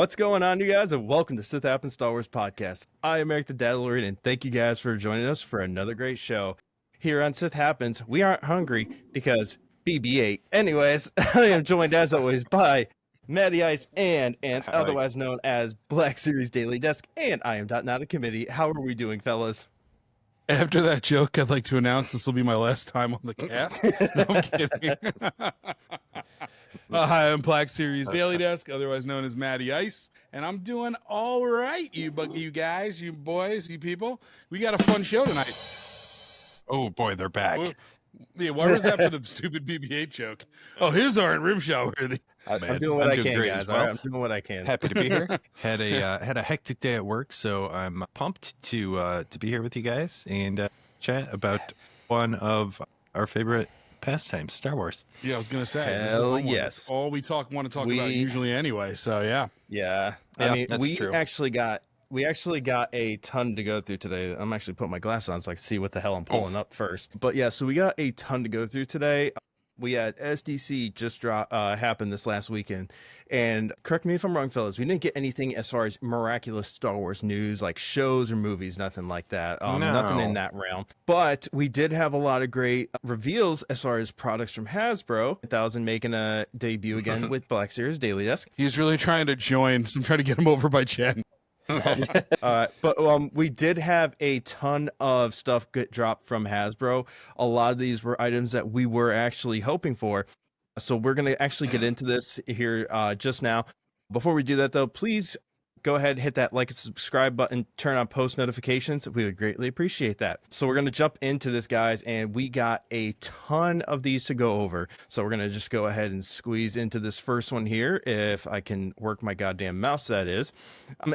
What's going on, you guys, and welcome to Sith Happens Star Wars Podcast. I am Eric the Dadalorian, and thank you guys for joining us for another great show. Here on Sith Happens, we aren't hungry because BB-8. Anyways, I am joined as always by Matty Ice and otherwise known as Black Series Daily Desk, and I am Not a Committee. How are we doing, fellas? After that joke, I'd like to announce this will be my last time on the cast. No, I'm kidding. Hi, I'm Black Series Daily Desk, otherwise known as Matty Ice, and I'm doing all right, you guys, you boys, you people. We got a fun show tonight. Oh boy, they're back. Yeah, why was that for the stupid BB-8 joke? Oh, his aren't rimshot worthy. I'm doing what I can, guys. Well. All right, I'm doing what I can. Happy to be here. Had a hectic day at work, so I'm pumped to be here with you guys and chat about one of our favorite pastimes, Star Wars. Yeah, I was gonna say. Hell yes. All we want to talk about usually anyway. So yeah. Yeah. I mean, we actually got a ton to go through today. I'm actually putting my glasses on so I can see what the hell I'm pulling up first. But yeah, so we got a ton to go through today. We had SDCC just happen this last weekend, and correct me if I'm wrong, fellas, we didn't get anything as far as miraculous Star Wars news, like shows or movies, nothing like that. Nothing in that realm. But we did have a lot of great reveals as far as products from Hasbro. 1000 making a debut again with Black Series Daily Desk. He's really trying to join, so I'm trying to get him over by Jen. But we did have a ton of stuff get dropped from Hasbro. A lot of these were items that we were actually hoping for. So we're going to actually get into this here just now. Before we do that, though, please go ahead, hit that like and subscribe button, turn on post notifications. We would greatly appreciate that. So we're going to jump into this, guys, and we got a ton of these to go over. So we're going to just go ahead and squeeze into this first one here, if I can work my goddamn mouse, that is.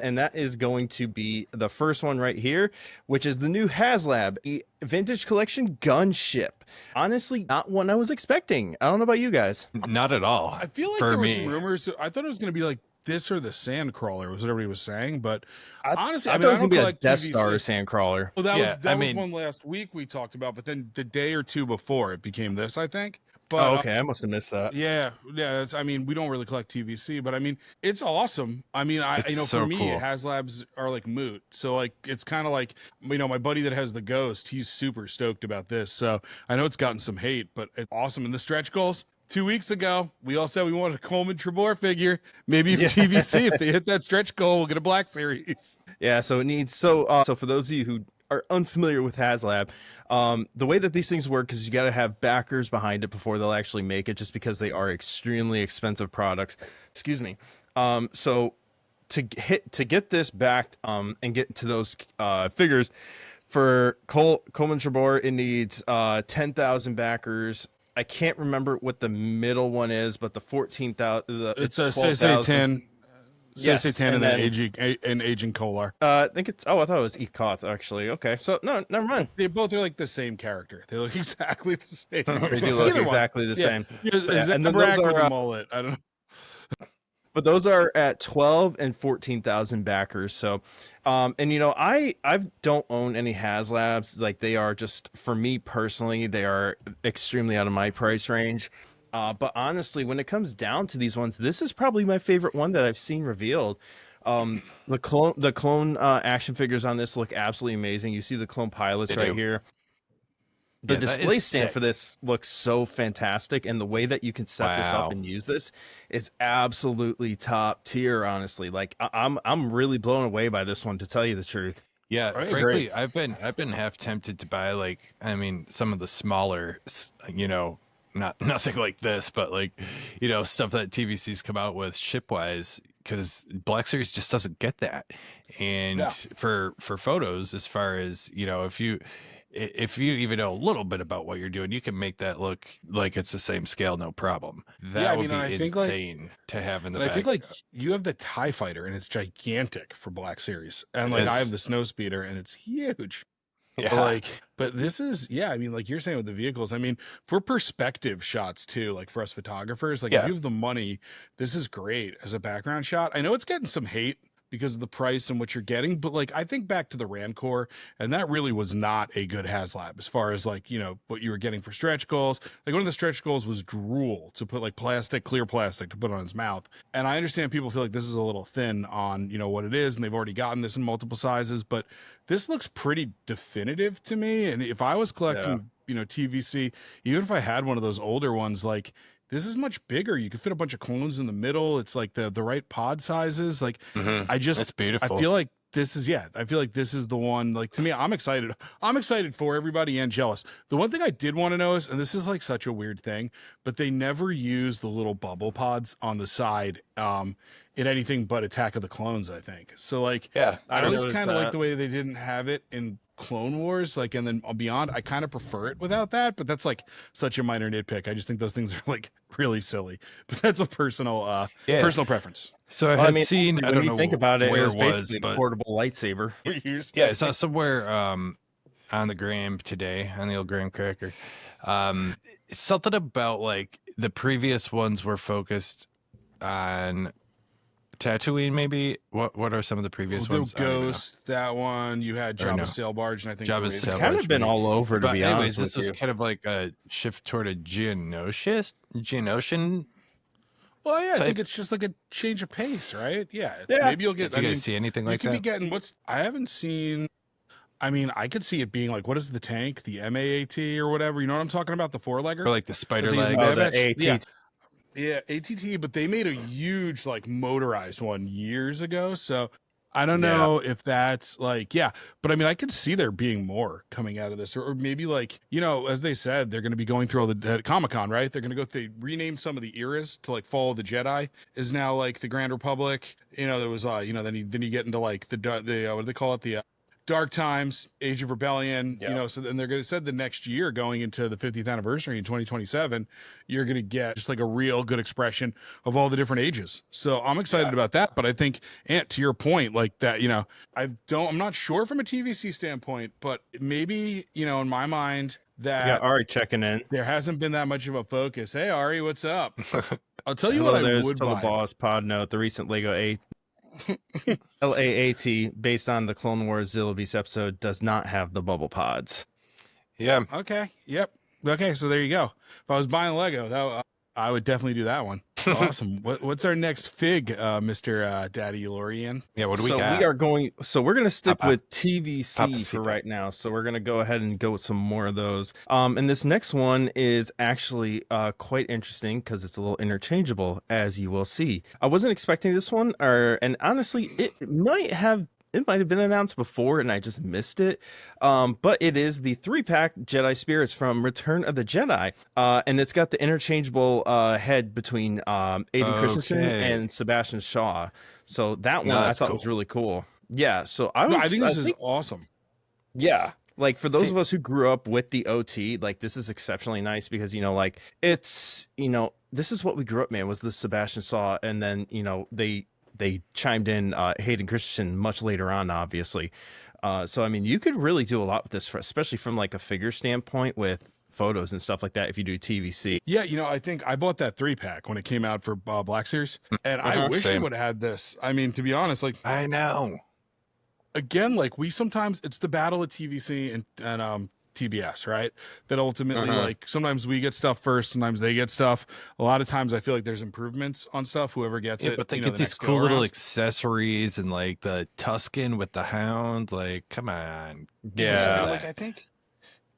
And that is going to be the first one right here, which is the new HasLab Vintage Collection Gunship. Honestly, not one I was expecting. I don't know about you guys. Not at all. I feel like there were some rumors. I thought it was going to be like this or the Sandcrawler was what everybody was saying, but honestly, I thought it was gonna be a Death Star Sandcrawler. Well, that was one last week we talked about, but then the day or two before it became this, I think. But, okay, I must have missed that. Yeah. I mean, we don't really collect TVC, but I mean, it's awesome. I mean, for me, cool. HasLabs are like moot. So like, it's kind of like, my buddy that has the Ghost, he's super stoked about this. So I know it's gotten some hate, but it's awesome. And the stretch goals. 2 weeks ago, we all said we wanted a Coleman Trebor figure. Maybe if TVC, if they hit that stretch goal, we'll get a Black Series. Yeah, so it needs so for those of you who are unfamiliar with HasLab, the way that these things work is you got to have backers behind it before they'll actually make it, just because they are extremely expensive products. Excuse me. So to get this backed and get to those figures for Coleman Trebor, it needs 10,000 backers. I can't remember what the middle one is, but the 14,000. It's a say 10. Yes, say 10 and then aging Kolar. I think it's. Oh, I thought it was Eth Koth, actually. Okay, so no, never mind. They both are like the same character. They look exactly the same. They do look exactly the same. And then those are the mullet. I don't know. But those are at 12 and 14,000 backers. So, and I don't own any HasLabs. Like, they are just, for me personally, they are extremely out of my price range. But honestly, when it comes down to these ones, this is probably my favorite one that I've seen revealed. The clone action figures on this look absolutely amazing. You see the clone pilots right here. The display stand for this looks so fantastic, and the way that you can set this up and use this is absolutely top tier, honestly. Like, I'm really blown away by this one, to tell you the truth. Yeah, frankly, I've been half tempted to buy, some of the smaller, nothing like this, but stuff that TVC's come out with shipwise, because Black Series just doesn't get that. And for photos, as far as, if you even know a little bit about what you're doing, you can make that look like it's the same scale, no problem. That would be insane to have in the back. I think you have the TIE Fighter, and it's gigantic for Black Series, and I have the Snowspeeder, and it's huge. Yeah. But this is, like you're saying with the vehicles, for perspective shots too, like for us photographers, if you have the money, this is great as a background shot. I know it's getting some hate, because of the price and what you're getting. But like, I think back to the Rancor, and that really was not a good HasLab as far as like, what you were getting for stretch goals. Like one of the stretch goals was drool, to put like clear plastic to put on his mouth. And I understand people feel like this is a little thin on, what it is. And they've already gotten this in multiple sizes, but this looks pretty definitive to me. And if I was collecting, TVC, even if I had one of those older ones, like, this is much bigger. You could fit a bunch of clones in the middle. It's like the right pod sizes. Like, It's beautiful. I feel like this is the one. Like, to me, I'm excited. I'm excited for everybody and jealous. The one thing I did want to know is, and this is like such a weird thing, but they never use the little bubble pods on the side in anything but Attack of the Clones, I think. So like, Yeah, I always kind of like the way they didn't have it in Clone Wars, like, and then beyond, I kind of prefer it without that, but that's like such a minor nitpick. I just think those things are like really silly, but that's a personal preference. So I seen, I don't know, think about it, where it was basically but a portable lightsaber. yeah, I saw somewhere on the gram today, on the old graham cracker, something about like the previous ones were focused on Tatooine, maybe. What are some of the previous ones? Ghost, that one. You had Jabba's sail barge, and I think Jabba's it's sail It's kind barge, of been all over, to but be anyways, honest this with was you. kind of like a shift toward a Geonosian. Well, yeah, I type. think it's just like a change of pace, right? Yeah, Yeah. maybe you'll get. Did you guys see anything like you could that? be getting I haven't seen. I mean, I could see it being like, what is the tank, the MAAT or whatever? You know what I'm talking about? The four-legger, Or like the spider But these legs. Oh, the AT. Yeah, ATT, but they made a huge like motorized one years ago. So I don't know if that's like, but I mean, I could see there being more coming out of this, or maybe like, as they said, they're going to be going through all the Comic-Con, right? They're going to they renamed some of the eras to like Fall of the Jedi is now like the Grand Republic. There was, then you get into like the what do they call it? The Dark Times, Age of Rebellion, so then they're going to said the next year going into the 50th anniversary in 2027, you're going to get just like a real good expression of all the different ages. So I'm excited about that. But I think, Ant, to your point, like that, I'm not sure from a TVC standpoint, but maybe, in my mind that Ari checking in. there hasn't been that much of a focus. Hey, Ari, what's up? I'll tell you Hello, what I there's would Phil the buy. Boss Pod Note, the recent Lego LAAT based on the Clone Wars Zilla Beast episode does not have the bubble pods. Yeah. Okay. Yep. Okay. So there you go. If I was buying Lego, I would definitely do that one. Awesome. What's our next fig, Mr. Dadalorian? Yeah. What do we got? We're going to stick with TVC Papa for Sepa. right now. So we're going to go ahead and go with some more of those. And this next one is actually quite interesting because it's a little interchangeable, as you will see. I wasn't expecting this one, and honestly, it might have been announced before and I just missed it. But it is the 3-pack Jedi Spirits from Return of the Jedi. And it's got the interchangeable head between Aiden Christensen and Sebastian Shaw. So that one I thought was really cool. Yeah. So I think this is awesome. Yeah. Like for those of us who grew up with the OT, like this is exceptionally nice because, like it's, this is what we grew up, man, was the Sebastian Shaw. And then, they chimed in Hayden Christensen much later on, obviously. So, I mean, you could really do a lot with this, especially from like a figure standpoint with photos and stuff like that if you do TVC. Yeah, I think I bought that 3-pack when it came out for Black Series, and I wish I would have had this. I mean, to be honest, like I know. Again, like it's the battle of TVC and TBS, right? That ultimately, like sometimes we get stuff first, sometimes they get stuff. A lot of times, I feel like there's improvements on stuff. Whoever gets it, but they get these cool little accessories and like the Tusken with the hound. Like, come on, yeah. Like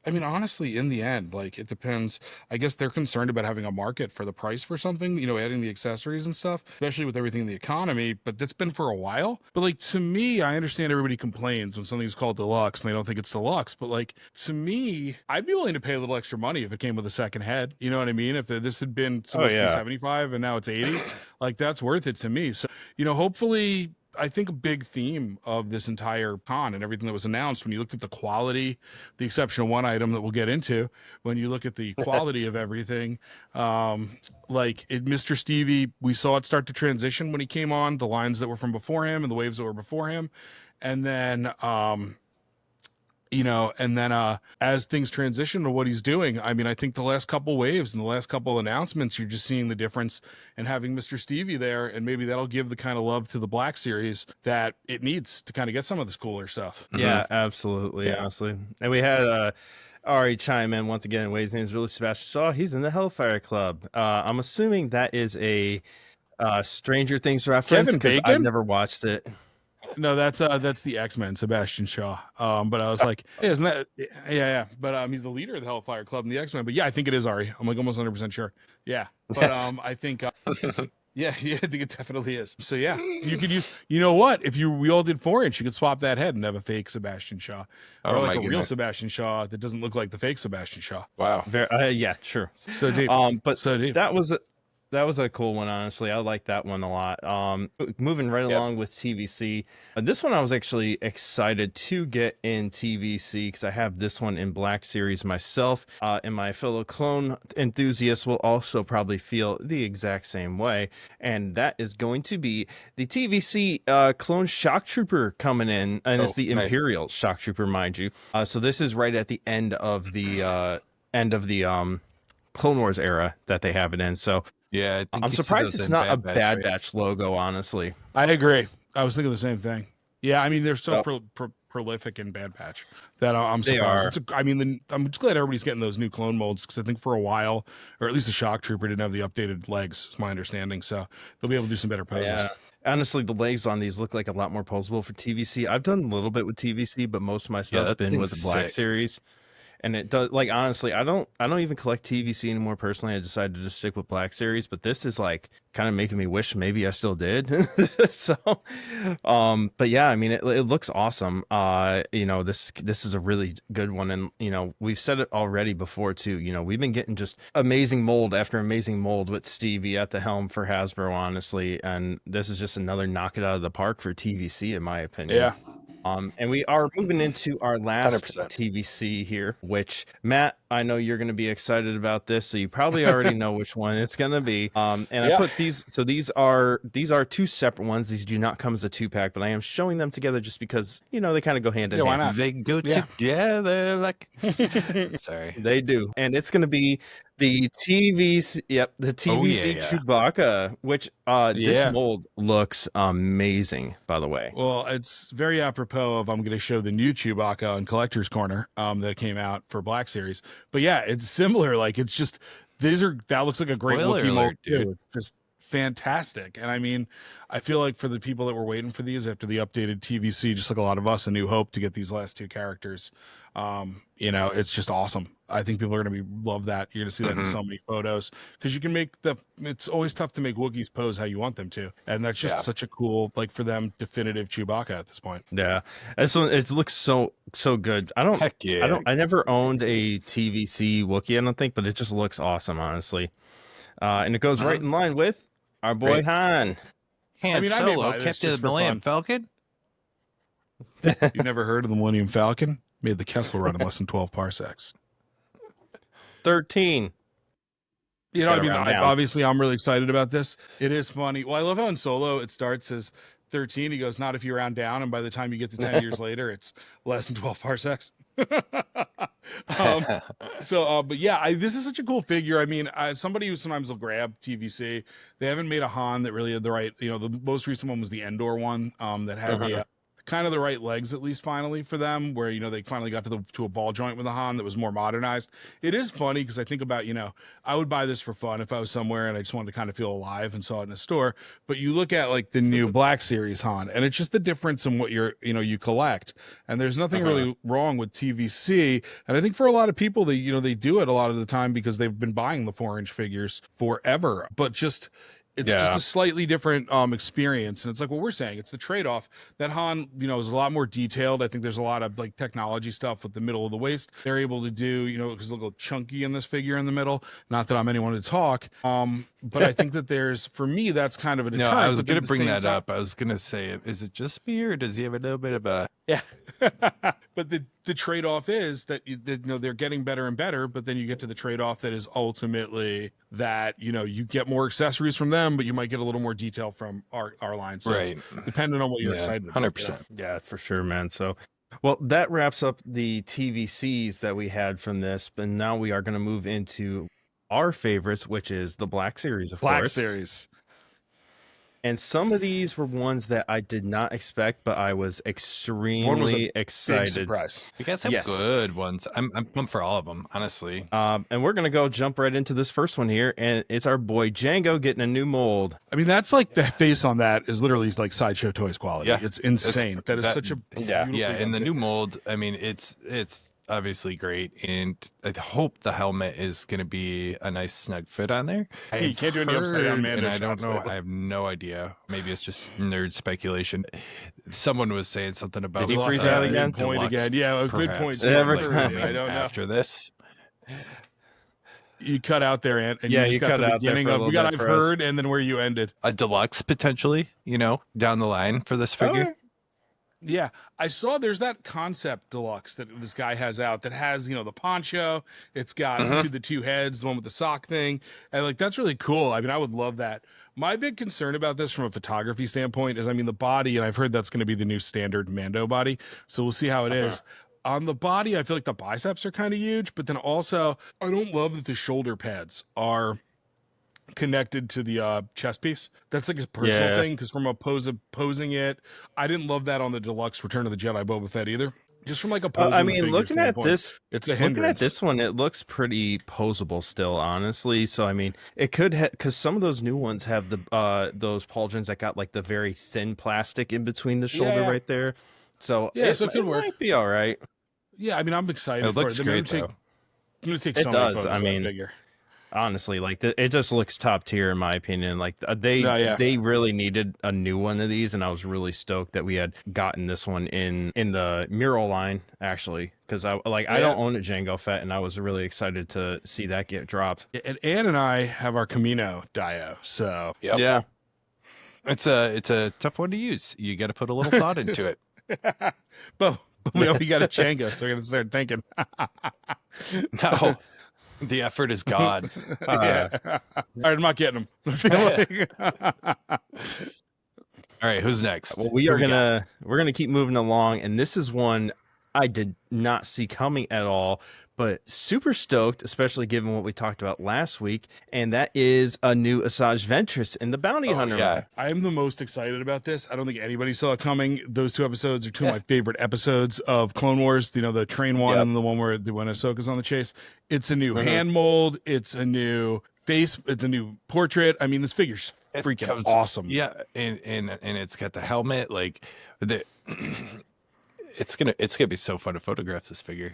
I mean, honestly, in the end, like it depends. I guess they're concerned about having a market for the price for something, adding the accessories and stuff, especially with everything in the economy. But that's been for a while. But like to me, I understand everybody complains when something's called deluxe and they don't think it's deluxe. But like to me, I'd be willing to pay a little extra money if it came with a second head. You know what I mean? If this had been supposed to be 75 and now it's 80, like that's worth it to me. So hopefully. I think a big theme of this entire con and everything that was announced, when you looked at the quality, the exception of one item that we'll get into, when you look at the quality of everything, Mr. Stevie, we saw it start to transition when he came on, the lines that were from before him and the waves that were before him. And then you know, and then as things transition to what he's doing, I mean, I think the last couple waves and the last couple announcements, you're just seeing the difference and having Mr. Stevie there, and maybe that'll give the kind of love to the Black Series that it needs to kind of get some of this cooler stuff. Yeah, absolutely, honestly. And we had Ari chime in once again. His name is really Sebastian Shaw. He's in the Hellfire Club. I'm assuming that is a Stranger Things reference because I've never watched it. No, that's the X-Men, Sebastian Shaw. But I was like, hey, isn't that? Yeah. But he's the leader of the Hellfire Club and the X-Men. But yeah, I think it is Ari. I'm like almost 100% sure. Yeah, but I think. Yeah, I think it definitely is. So yeah, you could use. You know what? If we all did 4-inch, you could swap that head and have a fake Sebastian Shaw, or like a real Sebastian Shaw that doesn't look like the fake Sebastian Shaw. Wow. Yeah, sure. So deep. But so deep. That was a cool one, honestly. I like that one a lot. Moving right along with TVC. This one I was actually excited to get in TVC because I have this one in Black Series myself. And my fellow clone enthusiasts will also probably feel the exact same way. And that is going to be the TVC clone Shock Trooper coming in. And it's the Imperial Shock Trooper, mind you. So this is right at the end of the Clone Wars era that they have it in. So yeah, I'm surprised it's not a Bad Batch logo, honestly. I agree. I was thinking the same thing. Yeah, I mean, they're so prolific in Bad Batch that I'm surprised. I'm just glad everybody's getting those new clone molds because I think for a while, or at least the Shock Trooper didn't have the updated legs, is my understanding. So they'll be able to do some better poses. Yeah. Honestly, the legs on these look like a lot more posable for TVC. I've done a little bit with TVC, but most of my stuff's been with the Black Series. And it does, like, honestly, I don't even collect TVC anymore personally. I decided to just stick with Black Series, but this is like kind of making me wish maybe I still did. So but yeah, I mean, it looks awesome. You know, this is a really good one, and you know, we've said it already before too. You know, we've been getting just amazing mold after amazing mold with Stevie at the helm for Hasbro, honestly, and this is just another knock it out of the park for TVC in my opinion. Yeah. And we are moving into our last 100%. TVC here, which Matt, I know you're going to be excited about this, so you probably already know which one it's going to be. And I put these, so these are two separate ones. These do not come as a 2-pack, but I am showing them together just because, you know, they kind of go hand in hand. Why not? They go together like sorry. They do. And it's going to be the TVC, the TVC Chewbacca, which this mold looks amazing, by the way. Well, it's very apropos of I'm going to show the new Chewbacca on Collector's Corner that came out for Black Series. But yeah, it's similar. Like it's just that looks like a great Wookiee mold too. It's just fantastic. And I mean, I feel like for the people that were waiting for these after the updated TVC, just like a lot of us, A New Hope, to get these last two characters, you know, it's just awesome. I think people are going to love that. You're going to see that in so many photos because you can make it's always tough to make Wookiees pose how you want them to. And that's just such a cool, like for them, definitive Chewbacca at this point. Yeah. This one, it looks so good. I never owned a TVC Wookiee, I don't think, but it just looks awesome, honestly. And it goes right in line with our boy Han. Han Solo kept the Millennium Falcon. You never heard of the Millennium Falcon? Made the Kessel run in less than 12 parsecs. 13. You know, I mean, obviously, I'm really excited about this. It is funny. Well, I love how in Solo it starts as 13. He goes, not if you round down, and by the time you get to 10 years later, it's less than 12 parsecs. But yeah, this is such a cool figure. I mean, as somebody who sometimes will grab TVC, they haven't made a Han that really had the right, you know, the most recent one was the Endor one that had the kind of the right legs, at least finally for them, where, you know, they finally got to a ball joint with a Han that was more modernized. It is funny because I think about, you know, I would buy this for fun if I was somewhere and I just wanted to kind of feel alive and saw it in a store. But you look at like the new Black Series Han, and it's just the difference in what you collect. And there's nothing really wrong with TVC. And I think for a lot of people, they do it a lot of the time because they've been buying the 4-inch figures forever. But just it's just a slightly different experience. And it's like what we're saying. It's the trade-off. That Han, you know, is a lot more detailed. I think there's a lot of like technology stuff with the middle of the waist they're able to do, you know, because it's a little chunky in this figure in the middle. Not that I'm anyone to talk. But I think that for me, that's kind of a deterrent. No, I was going to bring that up. I was going to say, is it just me or does he have a little bit of a... Yeah. But the trade-off is that, you know, they're getting better and better, but then you get to the trade-off that is ultimately that, you know, you get more accessories from them, but you might get a little more detail from our line. So it's depending on what you're excited about. 100%. Yeah, for sure, man. So Well, that wraps up the TVCs that we had from this, but now we are going to move into our favorites, which is the Black Series, of Black course. Series. And some of these were ones that I did not expect, but I was extremely excited. Big surprise. You got some good ones. I'm pumped for all of them, honestly. And we're gonna jump right into this first one here, and it's our boy Django getting a new mold. I mean, that's like the face on that is literally like Sideshow Toys quality. Yeah, it's insane. That is such a yeah. And the new mold, I mean, it's obviously great, and I hope the helmet is going to be a nice snug fit on there. Hey, you can't do any upside down man. And I don't know. I have no idea. Maybe it's just nerd speculation. Someone was saying something about. Did he freeze out again? Point again. Yeah, a good point. Every time. I don't know. After this, you cut out there, Ant. And yeah, you got the beginning of we got I've heard, and then where you ended. A deluxe potentially, down the line for this figure. Okay. Yeah, I saw there's that concept deluxe that this guy has out that has, the poncho. It's got the two heads, the one with the sock thing. And like, that's really cool. I mean, I would love that. My big concern about this from a photography standpoint is, I mean, the body, and I've heard that's going to be the new standard Mando body. So we'll see how it is. On the body, I feel like the biceps are kind of huge, but then also I don't love that the shoulder pads are connected to the chest piece. That's like a personal thing, because from a posing it, I didn't love that on the deluxe Return of the Jedi Boba Fett either. Just from like a posing I mean, looking at this, it's a hindrance. Looking at this one, it looks pretty posable still, honestly. So I mean, it could because some of those new ones have the those pauldrons that got like the very thin plastic in between the shoulder right there. So so it could work. Might be all right. Yeah, I mean, I'm excited. It looks great though. I'm gonna take it so does. many photos I mean, of that figure. Honestly, like it just looks top tier in my opinion. Like they really needed a new one of these, and I was really stoked that we had gotten this one in the mural line actually, because I don't own a Django Fett, and I was really excited to see that get dropped. And Ann and I have our Camino Dio, so yeah, it's a tough one to use. You got to put a little thought into it. But we got a Django, so we're gonna start thinking. No. The effort is gone. All right, I'm not getting them. All right, who's next? Well, we're gonna keep moving along, and this is one I did not see coming at all, but super stoked, especially given what we talked about last week, and that is a new Asajj Ventress in the Bounty Hunter. Yeah, I'm the most excited about this. I don't think anybody saw it coming. Those two episodes are two of my favorite episodes of Clone Wars. The train one and the one where when Ahsoka's on the chase. It's a new hand mold. It's a new face. It's a new portrait. I mean, this figure's freaking awesome. Yeah, and it's got the helmet. Like it's gonna be so fun to photograph this figure.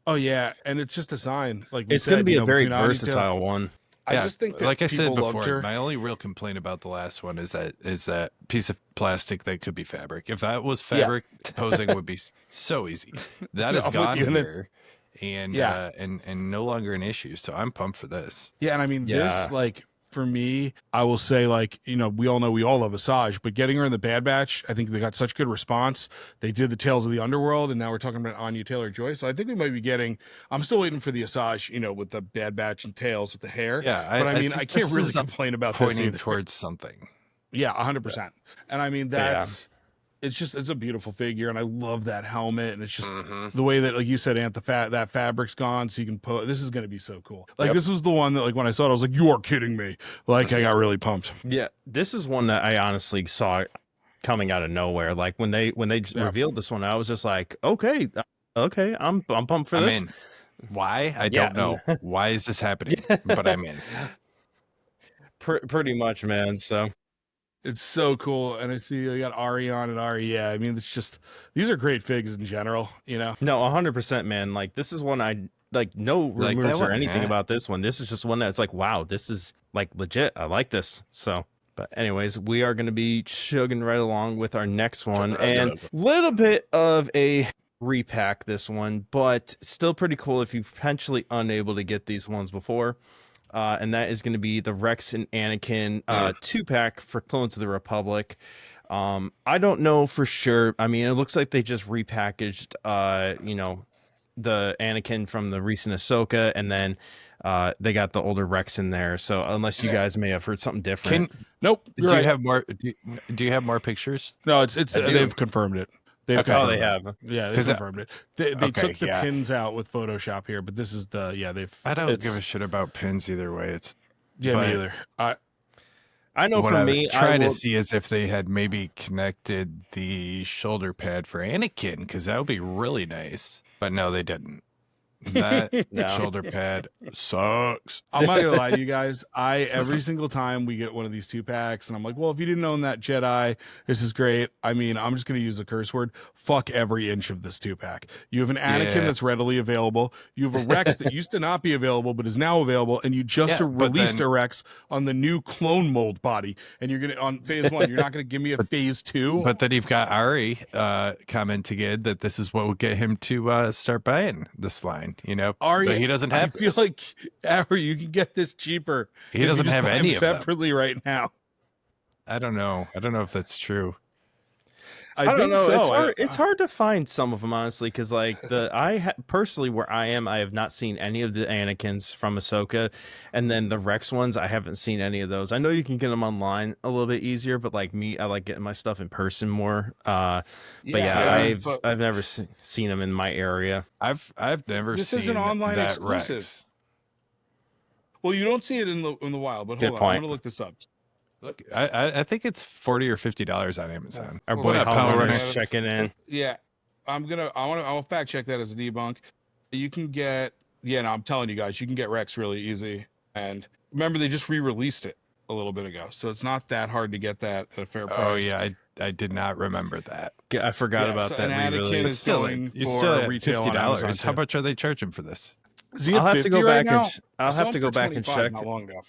Oh yeah, and it's just a sign. Like it's gonna be a very versatile one. I just think that like I said before, her. my only real complaint about the last one is that piece of plastic that could be fabric. If that was fabric, posing would be so easy. That is gone here. And no longer an issue. So I'm pumped for this. Yeah, and I mean this, like, for me, I will say, like, we all know we all love Asajj, but getting her in the Bad Batch, I think they got such good response. They did the Tales of the Underworld, and now we're talking about Anya Taylor-Joy. So I think we might be getting. I'm still waiting for the Asajj, with the Bad Batch and Tales with the hair. Yeah, but I mean, I can't really complain about this pointing towards something. Yeah, 100%. And I mean, that's. It's a beautiful figure, and I love that helmet, and it's just the way that, like you said, Ant, that fabric's gone, so you can this is going to be so cool. Like this was the one that, like, when I saw it, I was like, you are kidding me. Like, I got really pumped. Yeah, this is one that I honestly saw coming out of nowhere. Like when they revealed this one, I was just like, okay, I'm pumped for this. I'm in. Why? I don't know. Why is this happening? But I'm in. Pretty much, man. So. It's so cool, and I see you got Ari on and Ari. Yeah, I mean, it's just these are great figs in general, No, 100%, man. Like this is one I like. No rumors or anything about this one. This is just one that's like, wow, this is like legit. I like this. So, but anyways, we are going to be chugging right along with our next one, and a little bit of a repack this one, but still pretty cool if you're potentially unable to get these ones before. And that is going to be the Rex and Anakin 2-pack for Clones of the Republic. I don't know for sure. I mean, it looks like they just repackaged, the Anakin from the recent Ahsoka, and then they got the older Rex in there. So unless you guys may have heard something different. Nope. Do you have more? Do you have more pictures? No, it's they've confirmed it. They they have. Yeah, they confirmed it. They took the pins out with Photoshop here, but this is they've. I don't give a shit about pins either way. It's me either. I know what for I me, was trying to see is if they had maybe connected the shoulder pad for Anakin, because that would be really nice. But no, they didn't. That shoulder pad sucks. I'm not gonna lie to you guys. Every single time we get one of these 2-packs, and I'm like, well, if you didn't own that Jedi, this is great. I mean, I'm just gonna use a curse word. Fuck every inch of this 2-pack. You have an Anakin that's readily available. You have a Rex that used to not be available but is now available, and you just released a Rex on the new clone mold body, and you're gonna on phase 1. You're not gonna give me a phase 2. But then you've got Ari commenting again that this is what will get him to start buying this line. You know, Ari, he doesn't have. I feel like Ari, you can get this cheaper. He doesn't have any of them separately right now. I don't know if that's true. I don't know. So. It's hard to find some of them, honestly, because like personally where I am, I have not seen any of the Anakins from Ahsoka, and then the Rex ones, I haven't seen any of those. I know you can get them online a little bit easier, but like me, I like getting my stuff in person more. I've never seen them in my area. I've never this seen is an online that exclusive. Rex. Well, you don't see it in the wild, but hold on, I'm gonna look this up. Look, I think it's $40 or $50 on Amazon. Our boy Power Runner's checking in. Yeah, I'll fact check that as a debunk. You can get, I'm telling you guys, you can get Rex really easy. And remember, they just re-released it a little bit ago, so it's not that hard to get that at a fair price. Oh yeah, I did not remember that. I forgot about that re-release. Is going for retail $50. How much are they charging for this? I'll have to go back I'll have to go back and check. Not long ago.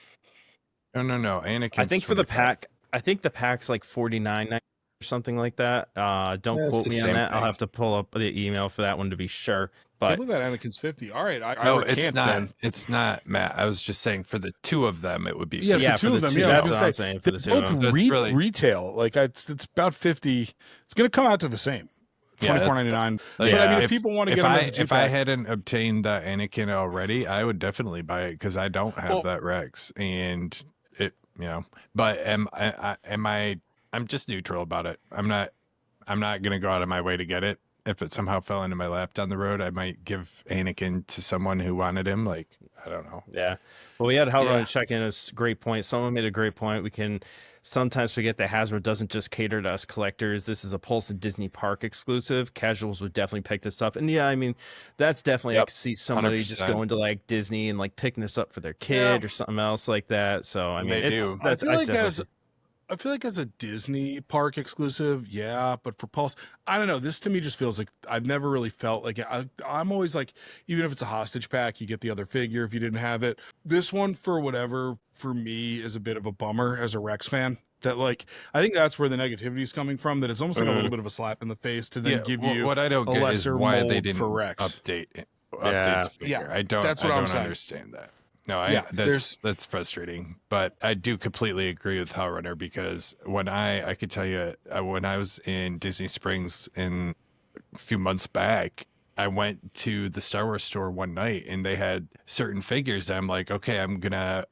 No. Anakin. I think for the pack, the pack's like $49.99 or something like that. Don't quote me on that. Thing. I'll have to pull up the email for that one to be sure. But I believe that Anakin's $50. All right, no, it's not. Then. It's not, Matt. I was just saying for the two of them, it would be. Yeah, for two of them. Yeah, that's what I'm saying. For the two of them, really... retail. Like it's about $50. It's going to come out to the same. $24.99. But I mean, if people want to get them as a two-pack, if I hadn't obtained the Anakin already, I would definitely buy it because I don't have that Rex and. But I'm just neutral about it. I'm not going to go out of my way to get it. If it somehow fell into my lap down the road, I might give Anakin to someone who wanted him. Like, I don't know. Yeah. Well, we had Hellrun check in a great point. Someone made a great point. We can sometimes forget that Hasbro doesn't just cater to us collectors. This is a Pulse and Disney Park exclusive. Casuals would definitely pick this up. And yeah, I mean, that's definitely, I can see somebody 100%. Just going to like Disney and like picking this up for their kid or something else like that. So, I mean, I feel like as a Disney Park exclusive, but for Pulse, I don't know. This to me just feels like I've never really felt like I'm always like, even if it's a hostage pack, you get the other figure if you didn't have it. This one, for whatever, for me is a bit of a bummer as a Rex fan. That like, I think that's where the negativity is coming from. That it's almost like a little bit of a slap in the face to then give you what I don't a get lesser is why mold they didn't for Rex. update the figure. I don't. That's what I I'm don't saying. understand that. No, that's frustrating, but I do completely agree with Hellrunner because when I could tell you when I was in Disney Springs a few months back, I went to the Star Wars store one night and they had certain figures that I'm like, okay, I'm gonna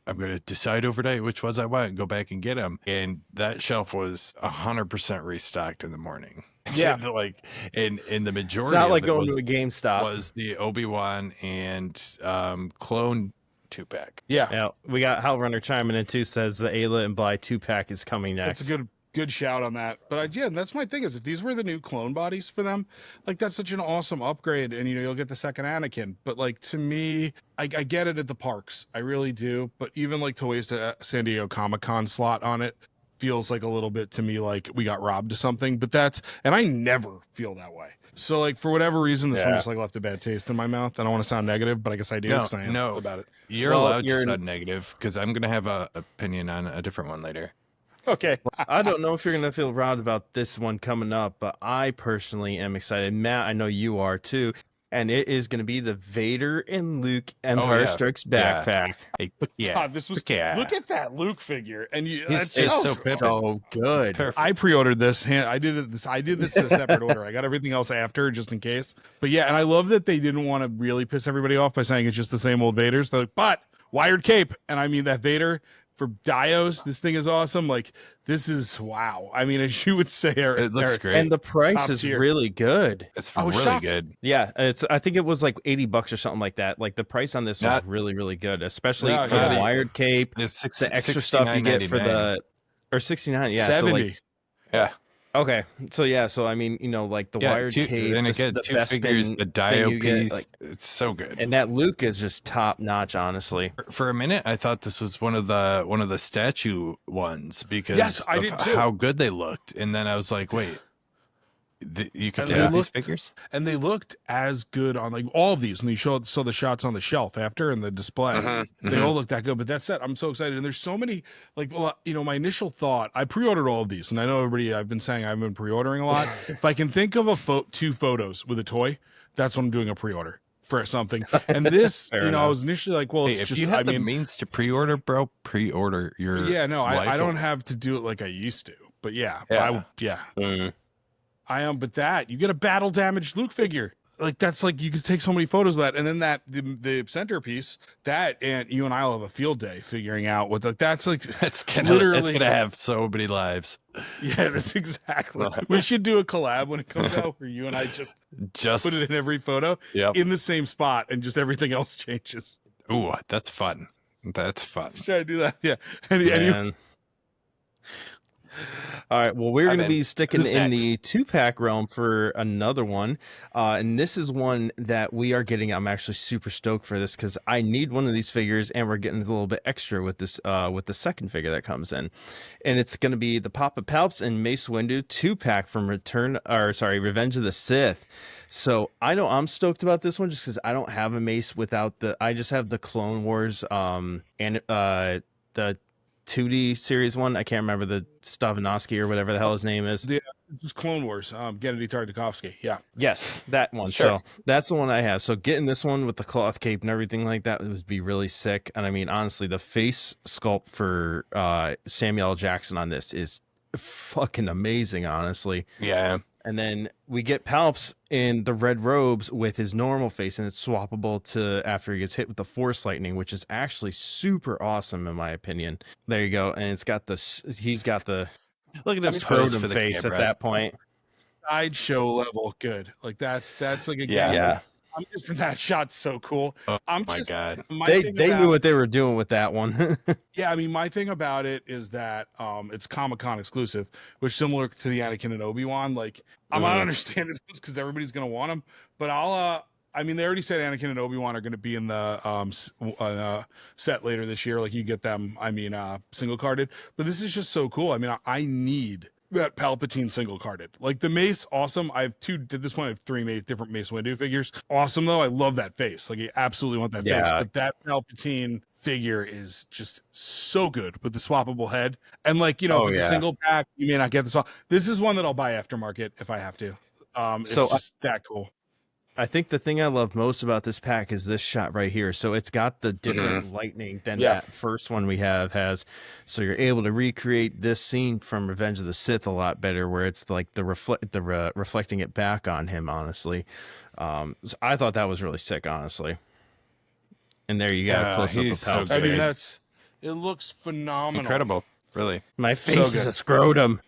decide overnight which ones I want and go back and get them, and that shelf was 100% restocked in the morning. Yeah, like in the majority. It's not like going to a GameStop. Was the Obi-Wan and clone 2-pack. Yeah. We got Hellrunner chiming in too, says the Ayla and Bly 2-pack is coming next. That's a good shout on that. But that's my thing is if these were the new clone bodies for them, like that's such an awesome upgrade, and you'll get the second Anakin. But like to me, I get it at the parks, I really do. But even like to waste a San Diego Comic-Con slot on it feels like a little bit to me like we got robbed of something. But and I never feel that way. So like for whatever reason, this one just like left a bad taste in my mouth. I don't want to sound negative, but I guess I do because I am about it. You're allowed to sound negative because I'm going to have an opinion on a different one later. Okay. I don't know if you're going to feel robbed about this one coming up, but I personally am excited. Matt, I know you are too. And it is going to be the Vader and Luke Empire Strikes backpack. God, this was look at that Luke figure, and it's so good. Perfect. I pre-ordered this. I did this in a separate order. I got everything else after just in case. But yeah, and I love that they didn't want to really piss everybody off by saying it's just the same old Vaders. They're like, but wired cape, and I mean that Vader for Dios, this thing is awesome. Like, this is wow. I mean, as you would say, Eric, It looks great. And the price Top is tier. really good. It's I was really shocked. good. Yeah, I think it was like $80 or something like that. Like the price on this was really, really good, especially Yeah, for yeah. the wired cape, It's the extra stuff you get for the, or 69. Yeah, 70. so like, yeah. okay, so yeah, so I mean, you know, like the wired cape, and again, the 2 best figures, spin the thing Dio you get, piece. like, It's so good. and that Luke is just top notch, honestly. For a minute, I thought this was one of the statue ones because Yes, I of did too. how good they looked, and then I was like, wait, you can And play they with these looked- figures? And they looked as good on like all of these. And you saw the shots on the shelf after and the display. They all look that good. But that said, I'm so excited. And there's so many, like, well, you know, my initial thought, I pre-ordered all of these. And I know everybody, I've been saying I've been pre-ordering a lot. If I can think of 2 photos with a toy, that's when I'm doing a pre-order for something. And this, Fair you know, I enough. was initially like, well, Hey, it's if just, you have I the mean, means to pre-order, bro, pre-order your. yeah, no, I life don't away. have to do it like I used to. But yeah, Yeah. I am, but that you get a battle damaged Luke figure. Like that's like you could take so many photos of that, and then that the centerpiece that, and you and I will have a field day figuring out what that's like. It's Literally- gonna have so many lives. Yeah, that's exactly. We should do a collab when it comes out where you and I just put it in every photo in the same spot, and just everything else changes. Ooh, that's fun. That's fun. Should I do that? Yeah. And you, Man. All right, well, we're going to be sticking Who's in next? the 2-pack realm for another one. And this is one that we are getting. I'm actually super stoked for this because I need one of these figures, and we're getting a little bit extra with this with the second figure that comes in. And it's going to be the Papa Palps and Mace Windu 2-pack from Revenge of the Sith. So I know I'm stoked about this one just because I don't have a Mace without I just have the Clone Wars and the 2D series one. I can't remember the Stavinovsky or whatever the hell his name is. Yeah, just Clone Wars. Gennady Tartakovsky. Yeah. Yes, that one. Sure. So that's the one I have. So getting this one with the cloth cape and everything like that would be really sick. And I mean, honestly, the face sculpt for Samuel L. Jackson on this is fucking amazing, honestly. Yeah. And then we get Palps in the red robes with his normal face, and it's swappable to after he gets hit with the Force Lightning, which is actually super awesome in my opinion. There you go, and he's got the Look at his totem face at that point. Sideshow level good. Like that's like a Yeah. I'm just that shot's so cool. Oh I'm my just god. They knew what they were doing with that one. Yeah, I mean, my thing about it is that it's Comic-Con exclusive, which similar to the Anakin and Obi-Wan. Like, I'm not understanding this because everybody's gonna want them, but I mean, they already said Anakin and Obi-Wan are going to be in the set later this year. Like, you get them, I mean, single carded. But this is just so cool. I mean, I need that Palpatine single carded. Like the Mace, awesome. I have at this point, I have 3 different Mace Windu figures. Awesome though. I love that face. Like, I absolutely want that face. But that Palpatine figure is just so good with the swappable head. And like, you know, if it's a single pack, you may not get this. This is one that I'll buy aftermarket if I have to. It's just that cool. I think the thing I love most about this pack is this shot right here. So it's got the different lightning than that first one we has. So you're able to recreate this scene from Revenge of the Sith a lot better, where it's like reflecting it back on him. Honestly, so I thought that was really sick. Honestly, and there you go, close up of Palp's I mean, face. it looks phenomenal, Incredible, really. My face is a scrotum.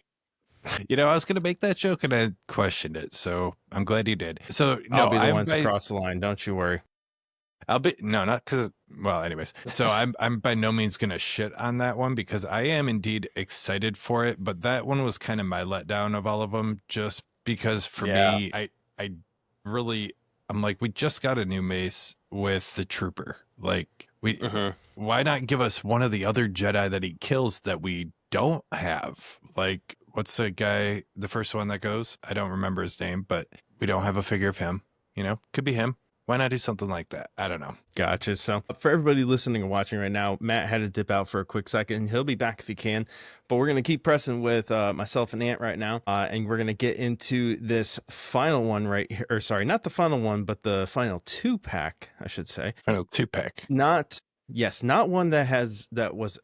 You know, I was going to make that joke and I questioned it, so I'm glad you did. So, no, I'll be the one to cross the line. Don't you worry. Not because. Well, anyways, so I'm by no means going to shit on that one because I am indeed excited for it. But that one was kind of my letdown of all of them, just because for me, I'm like, we just got a new Mace with the Trooper. Like, why not give us one of the other Jedi that he kills that we don't have? Like, what's the guy, the first one that goes? I don't remember his name, but we don't have a figure of him. You know, could be him. Why not do something like that? I don't know. Gotcha. So for everybody listening and watching right now, Matt had to dip out for a quick second. He'll be back if he can, but we're going to keep pressing with myself and Ant right now. And we're going to get into this final one right here. Or sorry, not the final one, but the final 2-pack, I should say. Final 2-pack. Not one that was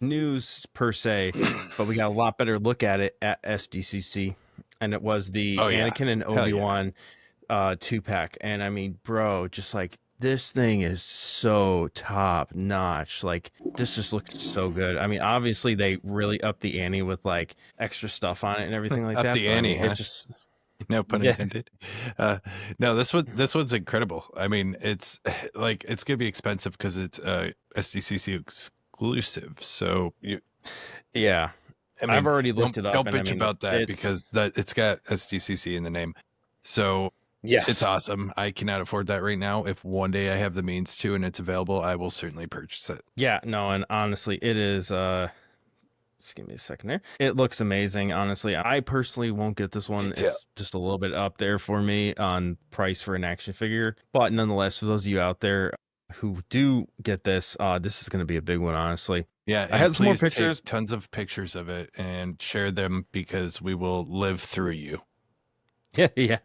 news per se, but we got a lot better look at it at SDCC, and it was the Anakin and Obi-Wan 2-pack. And I mean, bro, just like this thing is so top notch. Like, this just looks so good. I mean, obviously they really upped the ante with like extra stuff on it and everything like Up that. the But I ante, mean, huh? it just No pun yeah. intended. No, this one's incredible. I mean, it's like it's gonna be expensive because it's SDCC exclusive. So Yeah. I mean, I've already looked it up, don't and I bitch mean, about that because that it's got SDCC in the name. So yes, it's awesome. I cannot afford that right now. If one day I have the means to and it's available, I will certainly purchase it. yeah, no, and honestly, it is. Just give me a second there. It looks amazing. Honestly, I personally won't get this one. Yeah. It's just a little bit up there for me on price for an action figure. But nonetheless, for those of you out there who do get this, this is going to be a big one. Honestly, Yeah, I had some more please take pictures. tons of pictures of it and share them because we will live through you. Yeah, yeah.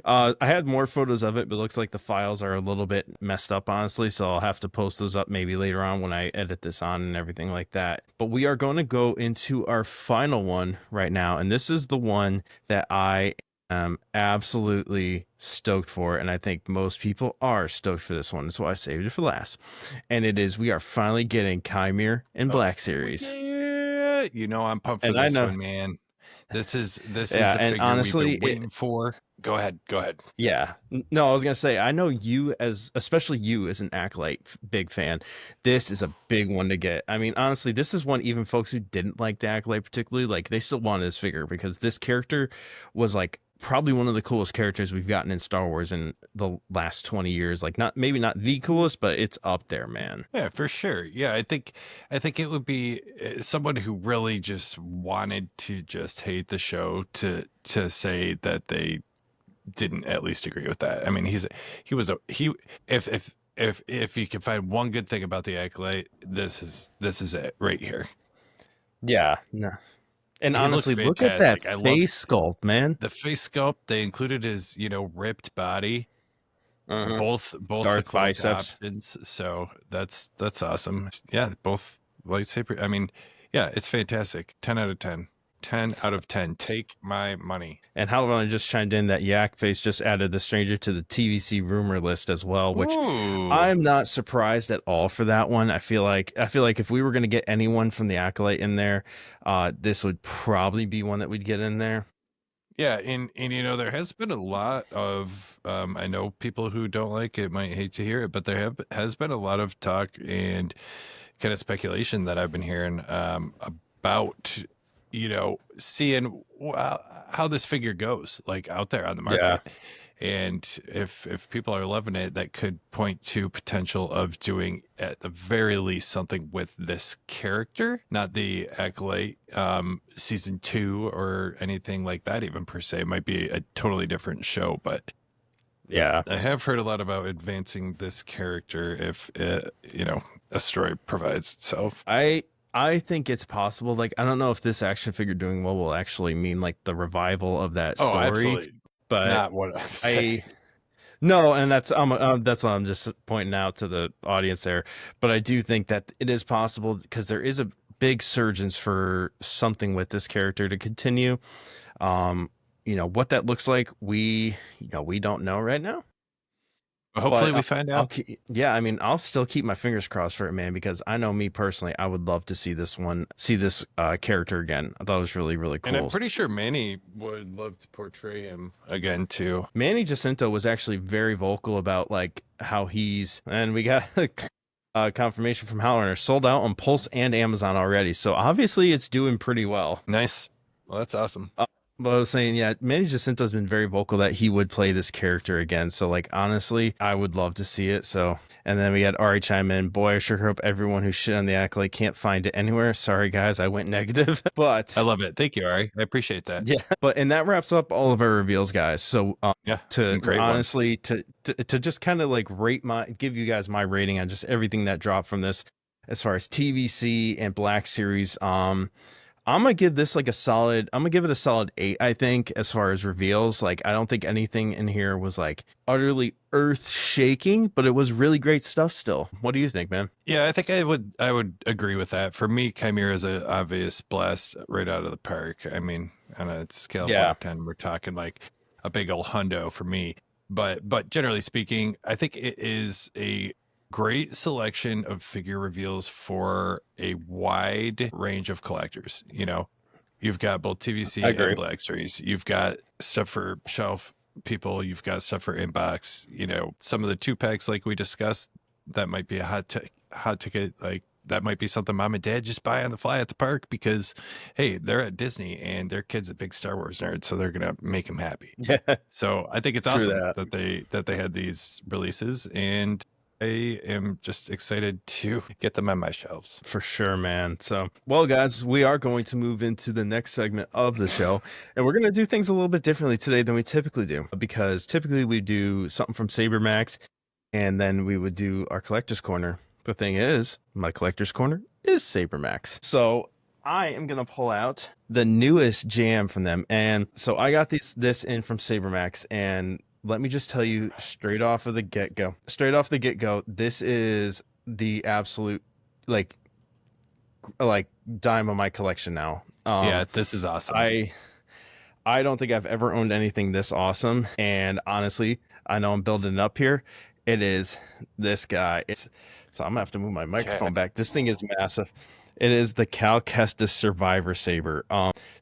I had more photos of it, but it looks like the files are a little bit messed up, honestly. So I'll have to post those up maybe later on when I edit this on and everything like that. But we are going to go into our final one right now. And this is the one that I am absolutely stoked for. And I think most people are stoked for this one. That's why I saved it for last. And it is, we are finally getting Chimera and Black Series. Yeah, you know I'm pumped for And I this know. one, man. This is the and figure honestly, we've been waiting for. Go ahead. Yeah. No, I was going to say, I know you especially you as an Acolyte big fan, this is a big one to get. I mean, honestly, this is one even folks who didn't like the Acolyte particularly, like they still wanted this figure because this character was like probably one of the coolest characters we've gotten in Star Wars in the last 20 years. Like maybe not the coolest, but it's up there, man. Yeah, for sure. Yeah, I think it would be someone who really just wanted to just hate the show to say that they didn't at least agree with that. I mean, if you can find one good thing about the Acolyte, this is it right here. Yeah. No. And He honestly, looks look at that fantastic. I love face sculpt, man. the face sculpt. They included his, ripped body. Both Darth the clothes biceps. options. So that's awesome. Yeah, both lightsaber. I mean, yeah, it's fantastic. 10 out of 10. 10 out of 10. Take my money. And Halvon just chimed in that Yak Face just added the stranger to the TVC rumor list as well, which Ooh. I'm not surprised at all for that one. I feel like if we were going to get anyone from the Acolyte in there, this would probably be one that we'd get in there. Yeah, and there has been a lot of I know people who don't like it might hate to hear it, but there has been a lot of talk and kind of speculation that I've been hearing about seeing how this figure goes like out there on the market. Yeah. And if people are loving it, that could point to potential of doing at the very least something with this character, not the Acolyte season 2 or anything like that even per se. It might be a totally different show, but yeah, I have heard a lot about advancing this character if a story provides itself. I think it's possible. Like, I don't know if this action figure doing well will actually mean like the revival of that story. Oh, absolutely. But not what I'm saying. No, and that's what I'm just pointing out to the audience there. But I do think that it is possible because there is a big surgence for something with this character to continue. What that looks like, we don't know right now. Hopefully we find out. I'll still keep my fingers crossed for it, man, because I know me personally, I would love to see this character again. I thought it was really, really cool. And I'm pretty sure Manny would love to portray him again too. Manny Jacinto was actually very vocal about like how and we got confirmation from Howler, sold out on Pulse and Amazon already. So obviously it's doing pretty well. Nice. Well, that's awesome. But I was saying, yeah, Manny Jacinto's been very vocal that he would play this character again. So, like, honestly, I would love to see it. So, and then we had Ari chime in. Boy, I sure hope everyone who shit on the Acolyte can't find it anywhere. Sorry, guys, I went negative. But I love it. Thank you, Ari. I appreciate that. Yeah, and that wraps up all of our reveals, guys. So, to just kind of like give you guys my rating on just everything that dropped from this, as far as TVC and Black Series, I'm gonna give this like a solid. I'm gonna give it a solid 8. I think as far as reveals, like I don't think anything in here was like utterly earth shaking, but it was really great stuff. Still, what do you think, man? Yeah, I think I would agree with that. For me, Chimera is an obvious blast right out of the park. I mean, on a scale of 10, we're talking like a big old hundo for me. But generally speaking, I think it is a great selection of figure reveals for a wide range of collectors. You know, you've got both TVC and Black Series. You've got stuff for shelf people. You've got stuff for inbox. You know, some of the 2-packs like we discussed, that might be a hot ticket. Like that might be something mom and dad just buy on the fly at the park because, hey, they're at Disney and their kid's a big Star Wars nerd, so they're gonna make him happy. Yeah. So I think it's awesome that they had these releases, and I am just excited to get them on my shelves. For sure, man. So, well, guys, we are going to move into the next segment of the show, and we're going to do things a little bit differently today than we typically do, because typically we do something from SaberMax, and then we would do our collector's corner. The thing is, my collector's corner is SaberMax. So I am going to pull out the newest jam from them. And so I got this in from SaberMax, and let me just tell you straight off the get-go, this is the absolute like dime of my collection now. Yeah, this is awesome. I don't think I've ever owned anything this awesome. And honestly, I know I'm building it up here. It is this guy. So I'm gonna have to move my microphone back. This thing is massive. It is the Cal Kestis Survivor Saber.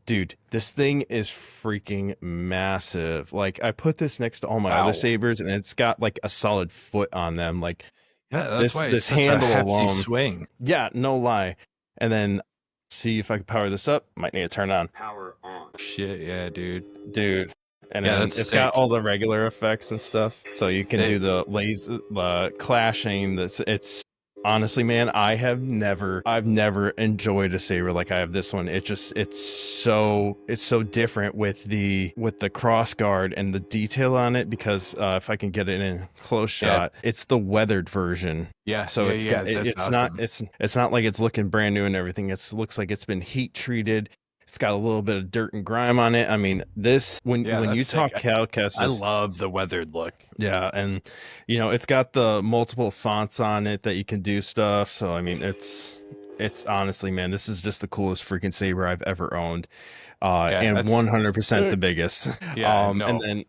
Dude, this thing is freaking massive. Like, I put this next to all my other sabers, and it's got like a solid foot on them. Like, yeah, that's why this it's handle such a hefty alone. Swing. Yeah, no lie. And then see if I can power this up. Might need to turn on. Power on. Shit, yeah, dude. And then it's got all the regular effects and stuff, so you can do the laser, the clashing. It's honestly, man, I've never enjoyed a saber like I have this one. It's so different with the cross guard and the detail on it, because if I can get it in close shot, it's the weathered version. Yeah. So it's awesome. it's not like it's looking brand new and everything. It looks like it's been heat treated. It's got a little bit of dirt and grime on it. I mean, this when you talk Cal Kestis, I love the weathered look. Yeah, and you know, it's got the multiple fonts on it that you can do stuff. So I mean, it's honestly, man, this is just the coolest freaking saber I've ever owned, and 100% the biggest. Yeah, and then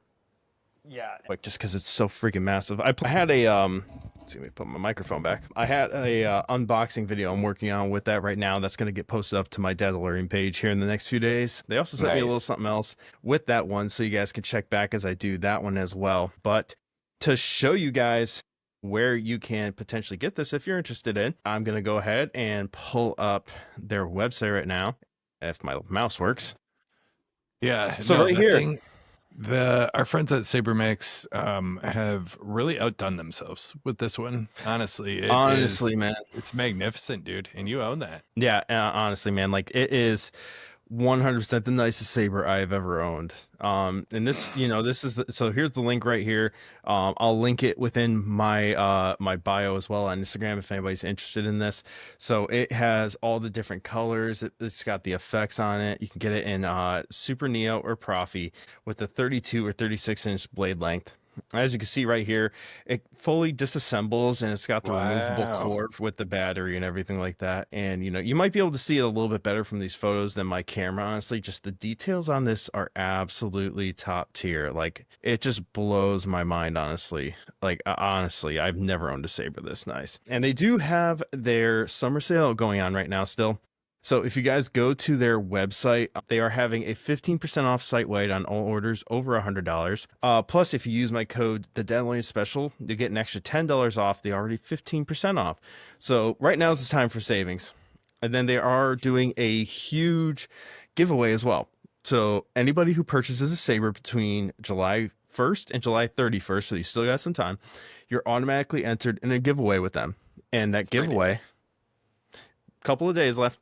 like just because it's so freaking massive. I had a let's see, let me put my microphone back. I had a unboxing video I'm working on with that right now. That's going to get posted up to my Dadalorian page here in the next few days. They also sent me a little something else with that one, so you guys can check back as I do that one as well. But to show you guys where you can potentially get this if you're interested in, I'm going to go ahead and pull up their website right now, if my mouse works. Yeah. So right here. Our friends at SaberMax have really outdone themselves with this one. Honestly, man, it's magnificent, dude, and you own that. Yeah, honestly, man, like it is 100% the nicest saber I've ever owned. And this, you know, this is so here's the link right here. I'll link it within my my bio as well on Instagram if anybody's interested in this. So it has all the different colors. It's got the effects on it. You can get it in Super Neo or Profi with the 32 or 36-inch blade length. As you can see right here, it fully disassembles, and it's got the removable cord with the battery and everything like that. And, you know, you might be able to see it a little bit better from these photos than my camera, honestly. Just the details on this are absolutely top tier. Like, it just blows my mind, honestly. Like, honestly, I've never owned a saber this nice. And they do have their summer sale going on right now still. So if you guys go to their website, they are having a 15% off site-wide on all orders over $100. Plus, if you use my code, the Dadalorian Special, you get an extra $10 off. They already 15% off. So right now is the time for savings. And then they are doing a huge giveaway as well. So anybody who purchases a saber between July 1st and July 31st, so you still got some time, you're automatically entered in a giveaway with them. And that giveaway, couple of days left.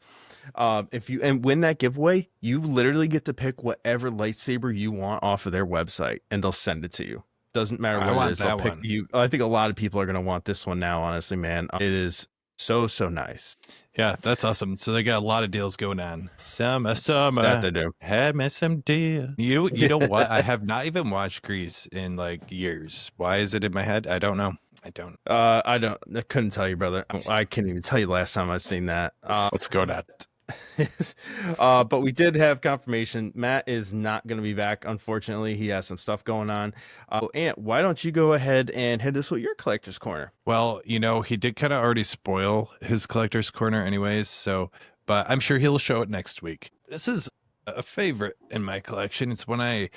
If you win that giveaway, you literally get to pick whatever lightsaber you want off of their website, and they'll send it to you. Doesn't matter what it is. They'll pick you. I think a lot of people are going to want this one now, honestly, man. It is so nice. Yeah, that's awesome. So they got a lot of deals going on. Summer. That they do. Had me some deal. You know what? I have not even watched Grease in like years. Why is it in my head? I don't know. I couldn't tell you, brother. I can't even tell you last time I've seen that. Let's go that. But we did have confirmation. Matt is not going to be back. Unfortunately, he has some stuff going on. Ant, why don't you go ahead and hit us with your collector's corner? Well, you know, he did kind of already spoil his collector's corner anyways. So, but I'm sure he'll show it next week. This is a favorite in my collection. It's one I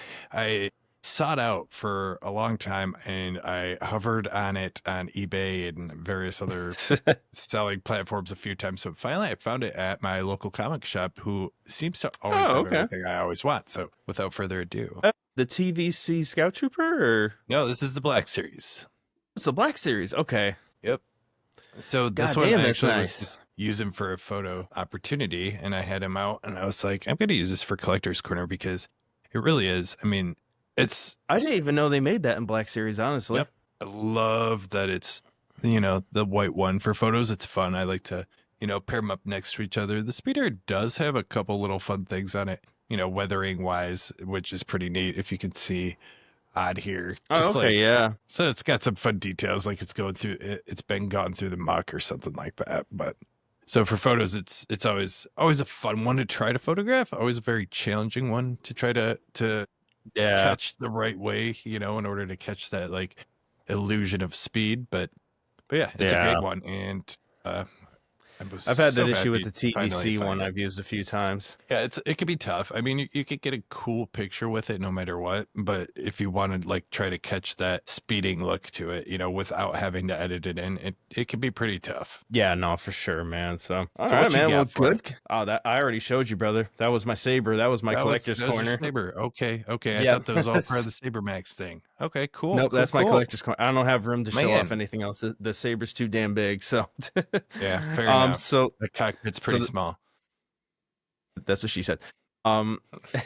sought out for a long time, and I hovered on it on eBay and various other selling platforms a few times. So finally I found it at my local comic shop, who seems to always have everything I always want. So without further ado. The TVC Scout Trooper? Or? No, this is the Black Series. It's the Black Series. Okay. Yep. So this one I actually was just using for a photo opportunity, and I had him out, and I was like, I'm going to use this for Collector's Corner because it really is. I mean, I didn't even know they made that in Black Series, honestly. Yep. I love that it's, you know, the white one for photos. It's fun. I like to, you know, pair them up next to each other. The speeder does have a couple little fun things on it, you know, weathering wise, which is pretty neat. If you can see on here. Oh, okay, yeah. So it's got some fun details, like it's been gone through the muck or something like that. But so for photos, it's always a fun one to try to photograph. Always a very challenging one to try to catch the right way, you know, in order to catch that like illusion of speed. But yeah, it's a great one. And I've had that issue with the TVC one I've used a few times. Yeah, it could be tough. I mean, you could get a cool picture with it no matter what, but if you want to like try to catch that speeding look to it, you know, without having to edit it in, it can be pretty tough. Yeah, no, for sure, man. So all right, man. Well, good. Oh, that I already showed you, brother. That was my saber. That was my collector's corner. Saber. Okay. I thought that was all part of the SaberMax thing. Okay, cool. Nope, cool, that's my collector's corner. I don't have room to show off anything else. The saber's too damn big. So yeah, fair enough. So the cockpit's pretty small. That's what she said.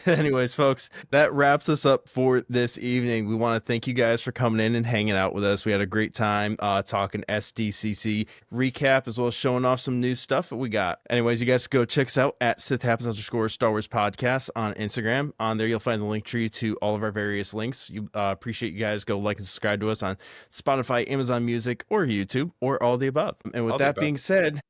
Anyways, folks, that wraps us up for this evening. We want to thank you guys for coming in and hanging out with us. We had a great time talking SDCC recap, as well as showing off some new stuff that we got. Anyways, you guys go check us out at Sith Happens _ Star Wars podcast on Instagram. On there, you'll find the link tree to all of our various links. You appreciate you guys go like and subscribe to us on Spotify, Amazon Music, or YouTube, or all the above. And with that being said,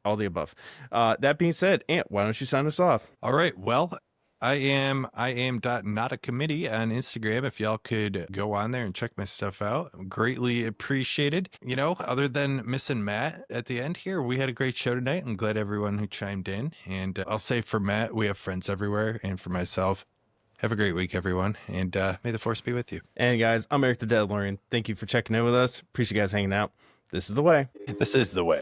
all the above. That being said, Ant, why don't you sign us off? All right. Well, I am not a committee on Instagram. If y'all could go on there and check my stuff out, greatly appreciated. You know, other than missing Matt at the end here, we had a great show tonight. I'm glad everyone who chimed in. And I'll say for Matt, we have friends everywhere. And for myself, have a great week, everyone. And may the force be with you. And guys, I'm Eric the Dadalorian. Thank you for checking in with us. Appreciate you guys hanging out. This is the way. This is the way.